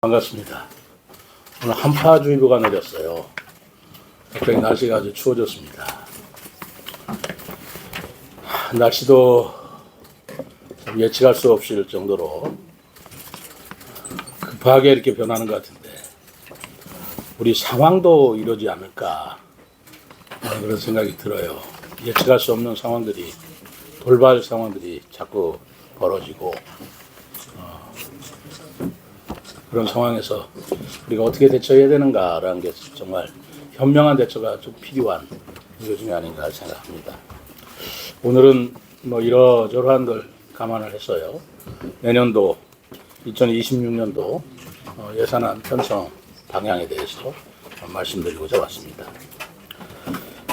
반갑습니다. 오늘 한파주의보가 내렸어요. 갑자기 날씨가 아주 추워졌습니다. 날씨도 예측할 수 없을 정도로 급하게 이렇게 변하는 것 같은데 우리 상황도 이러지 않을까 그런 생각이 들어요. 예측할 수 없는 상황들이, 돌발 상황들이 자꾸 벌어지고 그런 상황에서 우리가 어떻게 대처해야 되는가라는 게 정말 현명한 대처가 좀 필요한 요즘이 아닌가 생각합니다. 오늘은 이러저러한 걸 감안을 해서요. 내년도 2026년도 예산안 편성 방향에 대해서 말씀드리고자 왔습니다.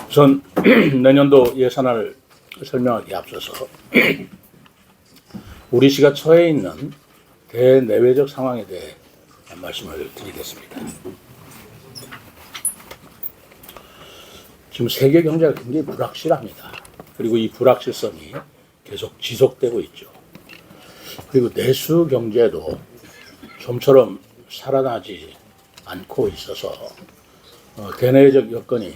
우선 내년도 예산안을 설명하기에 앞서서 우리 시가 처해 있는 대내외적 상황에 대해 말씀을 드리겠습니다. 지금 세계 경제가 굉장히 불확실합니다. 그리고 이 불확실성이 계속 지속되고 있죠. 그리고 내수 경제도 좀처럼 살아나지 않고 있어서 대내외적 여건이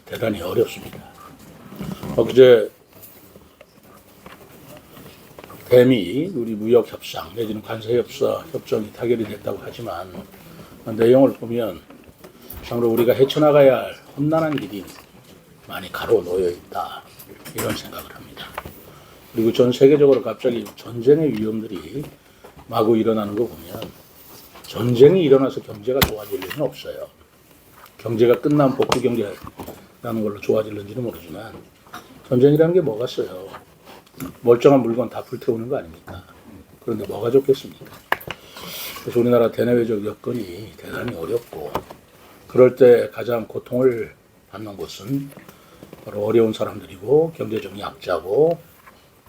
대단히 어렵습니다. 그제 대미 우리 무역 협상 내지는 관세 협정이 타결이 됐다고 하지만 내용을 보면 참으로 우리가 헤쳐나가야 할 험난한 길이 많이 가로놓여 있다 이런 생각을 합니다. 그리고 전 세계적으로 갑자기 전쟁의 위험들이 마구 일어나는 거 보면 전쟁이 일어나서 경제가 좋아질 리는 없어요. 경제가 끝난 복구 경제라는 걸로 좋아질는지는 모르지만 전쟁이라는 게 뭐가 써요. 멀쩡한 물건 다 불태우는 거 아닙니까? 그런데 뭐가 좋겠습니까? 그래서 우리나라 대내외적 여건이 대단히 어렵고 그럴 때 가장 고통을 받는 곳은 바로 어려운 사람들이고 경제적 약자고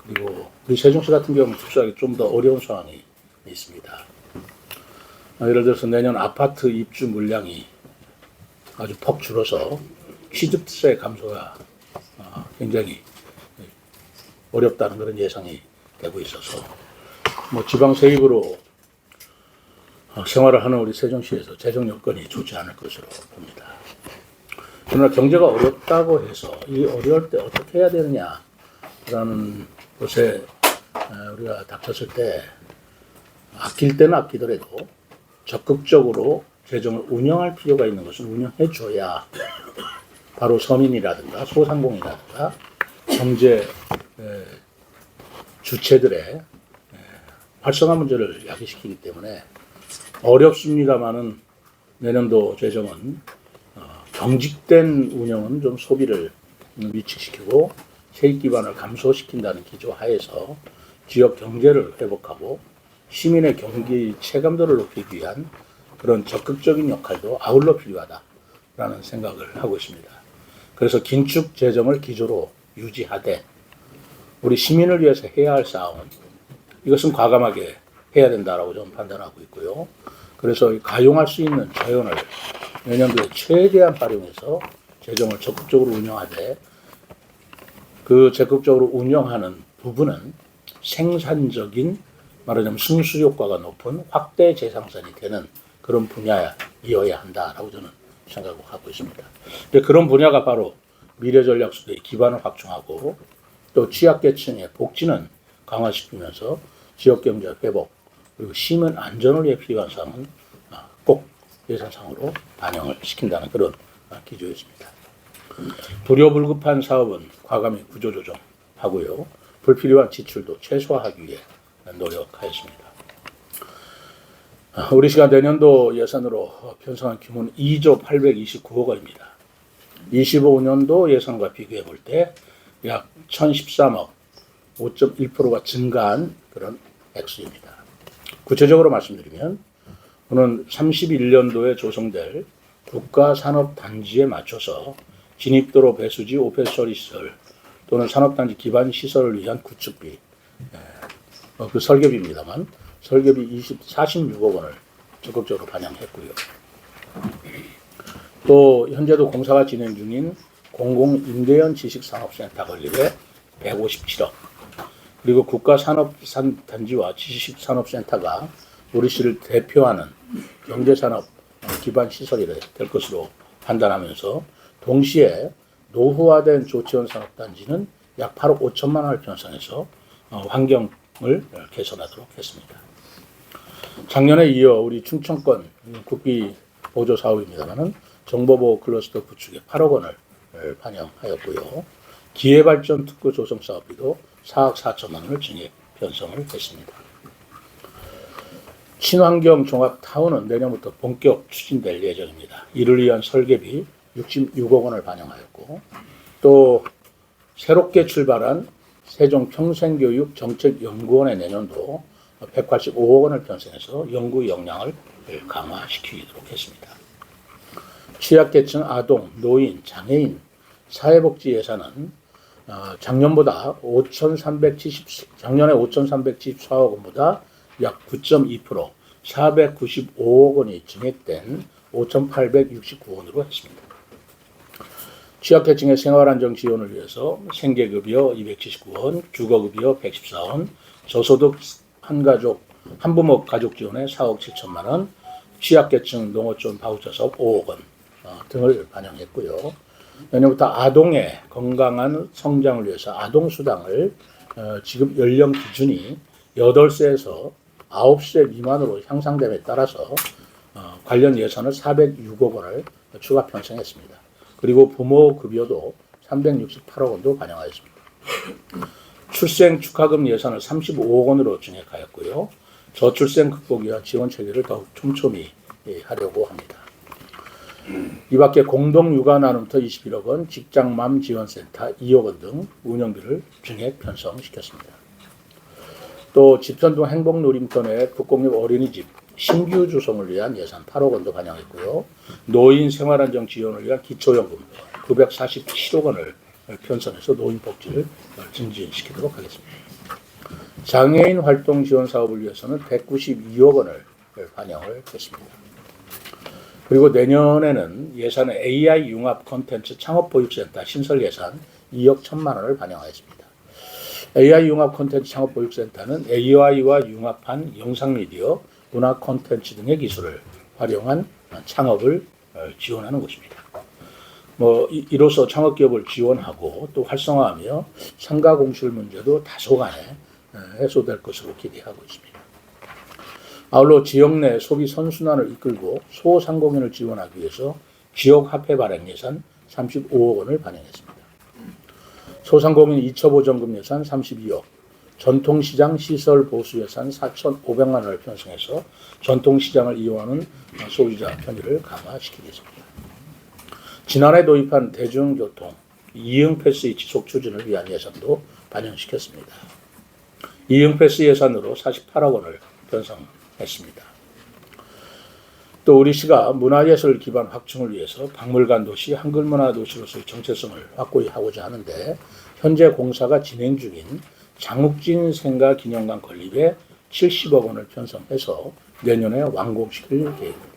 그리고 우리 세종시 같은 경우는 특수하게 좀 더 어려운 상황이 있습니다. 예를 들어서 내년 아파트 입주 물량이 아주 퍽 줄어서 취득세 감소가 굉장히 어렵다는 그런 예상이 되고 있어서 지방 세입으로 생활을 하는 우리 세종시에서 재정 여건이 좋지 않을 것으로 봅니다. 그러나 경제가 어렵다고 해서 이 어려울 때 어떻게 해야 되느냐라는 것에 우리가 닥쳤을 때 아낄 때는 아끼더라도 적극적으로 재정을 운영할 필요가 있는 것은 운영해 줘야 바로 서민이라든가 소상공인이라든가 경제 주체들의 활성화 문제를 야기시키기 때문에 어렵습니다만은 내년도 재정은 경직된 운영은 좀 소비를 위축시키고 세입 기반을 감소시킨다는 기조 하에서 지역 경제를 회복하고 시민의 경기 체감도를 높이기 위한 그런 적극적인 역할도 아울러 필요하다라는 생각을 하고 있습니다. 그래서 긴축 재정을 기조로 유지하되 우리 시민을 위해서 해야 할 싸움은 이것은 과감하게 해야 된다라고 저는 판단하고 있고요. 그래서 가용할 수 있는 자원을 내년도에 최대한 활용해서 재정을 적극적으로 운영하되 그 적극적으로 운영하는 부분은 생산적인 말하자면 승수 효과가 높은 확대 재생산이 되는 그런 분야이어야 한다라고 저는 생각하고 있습니다. 그런 분야가 바로 미래전략수도의 기반을 확충하고 또 취약계층의 복지는 강화시키면서 지역경제 회복 그리고 시민 안전을 위해 필요한 사항은 꼭 예산상으로 반영을 시킨다는 그런 기조였습니다. 불효불급한 사업은 과감히 구조조정하고요. 불필요한 지출도 최소화하기 위해 노력하였습니다. 우리 시가 내년도 예산으로 편성한 규모는 2조 829억 원입니다. 25년도 예산과 비교해 볼 때 약 1013억, 5.1%가 증가한 그런 액수입니다. 구체적으로 말씀드리면 오는 31년도에 조성될 국가산업단지에 맞춰서 진입도로 배수지 오페서리 시설 또는 산업단지 기반 시설을 위한 구축비, 그 설계비입니다만 설계비 46억 원을 적극적으로 반영했고요. 또 현재도 공사가 진행 중인 공공임대연 지식산업센터 건립에 157억 그리고 국가산업단지와 지식산업센터가 우리 시를 대표하는 경제산업 기반 시설이 될 것으로 판단하면서 동시에 노후화된 조치원 산업단지는 약 8억 5천만 원을 편성해서 환경을 개선하도록 했습니다. 작년에 이어 우리 충청권 국비 보조 사업입니다만은 정보보호 클러스터 구축에 8억 원을 반영하였고요. 기회발전 특구 조성 사업비도 4억 4천만 원을 증액 편성을 했습니다. 친환경 종합타운은 내년부터 본격 추진될 예정입니다. 이를 위한 설계비 66억 원을 반영하였고 또 새롭게 출발한 세종평생교육 정책연구원의 내년도 185억 원을 편성해서 연구 역량을 강화시키도록 했습니다. 취약계층 아동, 노인, 장애인 사회복지 예산은 작년에 5,374억 원보다 약 9.2% 495억 원이 증액된 5,869원으로 했습니다. 취약계층의 생활안정 지원을 위해서 생계급여 279원, 주거급여 114원, 저소득 한부모 가족 지원에 4억 7천만 원, 취약계층 농어촌 바우처 사업 5억 원 등을 반영했고요. 내년부터 아동의 건강한 성장을 위해서 아동수당을 지금 연령 기준이 8세에서 9세 미만으로 향상됨에 따라서 관련 예산을 406억 원을 추가 편성했습니다. 그리고 부모급여도 368억 원도 반영하였습니다. 출생 축하금 예산을 35억 원으로 증액하였고요. 저출생 극복 위한 지원 체계를 더욱 촘촘히 하려고 합니다. 이 밖에 공동육아 나눔터 21억 원, 직장맘 지원센터 2억 원 등 운영비를 증액 편성시켰습니다. 또 지편동 행복놀이터 내 국공립 어린이집 신규 조성을 위한 예산 8억 원도 반영했고요. 노인 생활안정 지원을 위한 기초연금 947억 원을 편성해서 노인 복지를 증진시키도록 하겠습니다. 장애인 활동 지원 사업을 위해서는 192억 원을 반영을 했습니다. 그리고 내년에는 예산에 AI 융합 콘텐츠 창업보육센터 신설 예산 2억 1천만 원을 반영하였습니다. AI 융합 콘텐츠 창업보육센터는 AI와 융합한 영상미디어, 문화 콘텐츠 등의 기술을 활용한 창업을 지원하는 것입니다. 이로써 창업기업을 지원하고 또 활성화하며 상가 공실 문제도 다소간에 해소될 것으로 기대하고 있습니다. 아울러 지역 내 소비 선순환을 이끌고 소상공인을 지원하기 위해서 지역화폐 발행 예산 35억 원을 반영했습니다. 소상공인 2차 보전금 예산 32억, 전통시장 시설 보수 예산 4,500만 원을 편성해서 전통시장을 이용하는 소비자 편의를 강화시키겠습니다. 지난해 도입한 대중교통 이응패스의 지속 추진을 위한 예산도 반영시켰습니다. 이응패스 예산으로 48억 원을 편성했습니다. 또 우리 시가 문화예술 기반 확충을 위해서 박물관 도시, 한글문화 도시로서의 정체성을 확고히 하고자 하는데 현재 공사가 진행 중인 장욱진 생가 기념관 건립에 70억 원을 편성해서 내년에 완공시킬 계획입니다.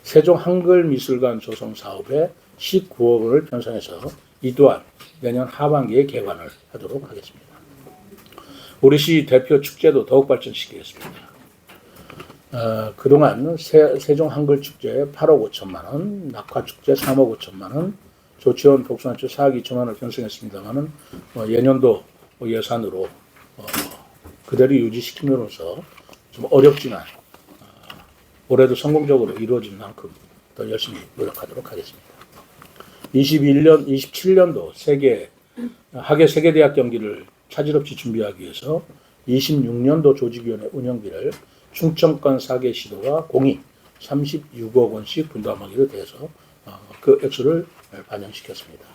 세종 한글미술관 조성 사업에 19억 원을 편성해서 이 또한 내년 하반기에 개관을 하도록 하겠습니다. 우리 시 대표 축제도 더욱 발전시키겠습니다. 그동안 세종 한글축제에 8억 5천만 원, 낙화축제 3억 5천만 원, 조치원 복숭아축제 4억 2천만 원을 편성했습니다만은 예년도 예산으로 그대로 유지시킴으로써 좀 어렵지만 올해도 성공적으로 이루어질 만큼 더 열심히 노력하도록 하겠습니다. 27년도 하계 세계대학 경기를 차질 없이 준비하기 위해서 26년도 조직위원회 운영비를 충청권 4개 시도가 공이 36억 원씩 분담하기로 돼서 그 액수를 반영시켰습니다.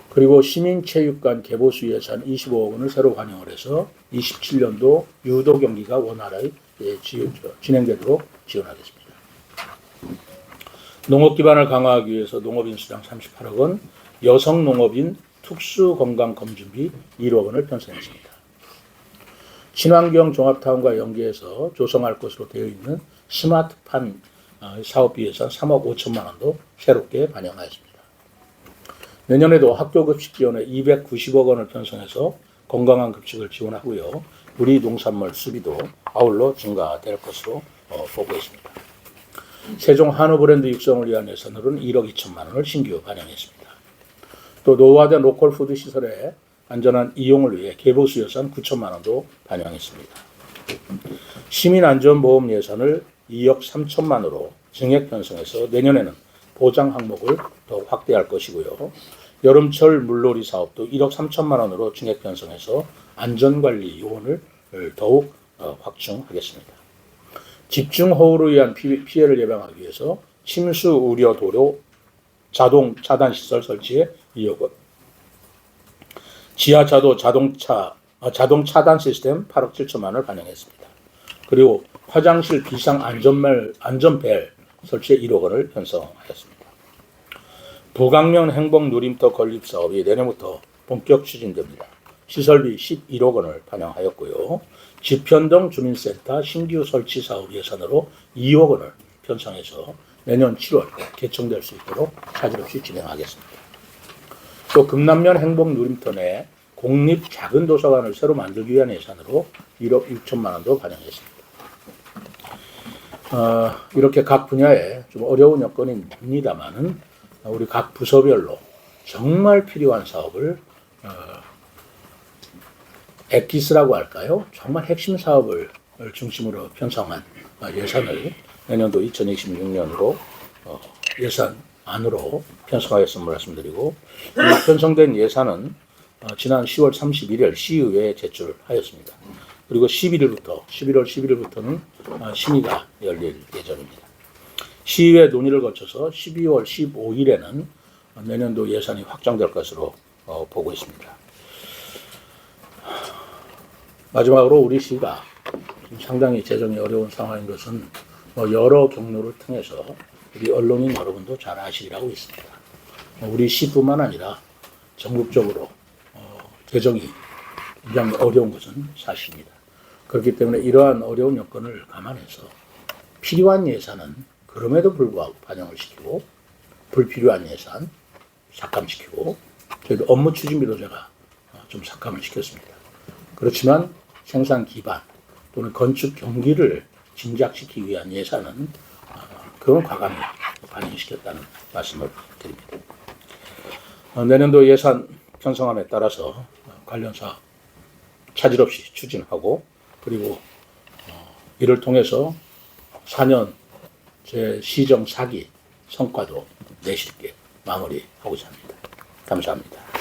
그리고 시민체육관 개보수 예산 25억 원을 새로 반영을 해서 27년도 유도 경기가 원활하게 진행되도록 지원하겠습니다. 농업 기반을 강화하기 위해서 농업인 수당 38억 원, 여성 농업인 특수건강검진비 1억 원을 편성했습니다. 친환경 종합타운과 연계해서 조성할 것으로 되어 있는 스마트팜 사업비 예산 3억 5천만 원도 새롭게 반영하였습니다. 내년에도 학교급식 지원에 290억 원을 편성해서 건강한 급식을 지원하고요. 우리 농산물 수비도 아울러 증가될 것으로 보고 있습니다. 세종 한우 브랜드 육성을 위한 예산으로는 1억 2천만 원을 신규 반영했습니다. 또 노후화된 로컬 푸드 시설의 안전한 이용을 위해 개보수 예산 9천만 원도 반영했습니다. 시민안전보험 예산을 2억 3천만 원으로 증액 편성해서 내년에는 보장 항목을 더 확대할 것이고요. 여름철 물놀이 사업도 1억 3천만 원으로 증액 편성해서 안전관리 요원을 더욱 확충하겠습니다. 집중호우로 의한 피해를 예방하기 위해서 침수 우려 도로 자동 차단 시설 설치에 2억 원, 지하 자동 차단 시스템 8억 7천만 원을 반영했습니다. 그리고 화장실 비상 안전벨 설치에 1억 원을 편성하였습니다. 부강면 행복 누림터 건립 사업이 내년부터 본격 추진됩니다. 시설비 11억 원을 반영하였고요. 지편동 주민센터 신규 설치 사업 예산으로 2억 원을 편성해서 내년 7월 개청될 수 있도록 차질없이 진행하겠습니다. 또 금남면 행복 누림터 내 공립 작은 도서관을 새로 만들기 위한 예산으로 1억 6천만 원도 반영했습니다. 이렇게 각 분야에 좀 어려운 여건입니다만은 우리 각 부서별로 정말 필요한 사업을 엑기스라고 할까요? 정말 핵심 사업을 중심으로 편성한 예산을 내년도 2026년으로 예산 안으로 편성하였음을 말씀드리고, 이 편성된 예산은 지난 10월 31일 시의회에 제출하였습니다. 그리고 11월 11일부터는 심의가 열릴 예정입니다. 시의회 논의를 거쳐서 12월 15일에는 내년도 예산이 확정될 것으로 보고 있습니다. 마지막으로 우리 시가 상당히 재정이 어려운 상황인 것은 여러 경로를 통해서 우리 언론인 여러분도 잘 아시리라고 있습니다. 우리 시뿐만 아니라 전국적으로 재정이 굉장히 어려운 것은 사실입니다. 그렇기 때문에 이러한 어려운 여건을 감안해서 필요한 예산은 그럼에도 불구하고 반영을 시키고, 불필요한 예산 삭감시키고, 저희도 업무 추진비도 제가 좀 삭감을 시켰습니다. 그렇지만 생산 기반 또는 건축 경기를 진작시키기 위한 예산은 그건 과감히 반영시켰다는 말씀을 드립니다. 내년도 예산 편성안에 따라서 관련 사업 차질 없이 추진하고, 그리고 이를 통해서 4년 제 시정 4기 성과도 내실있게 마무리하고자 합니다. 감사합니다.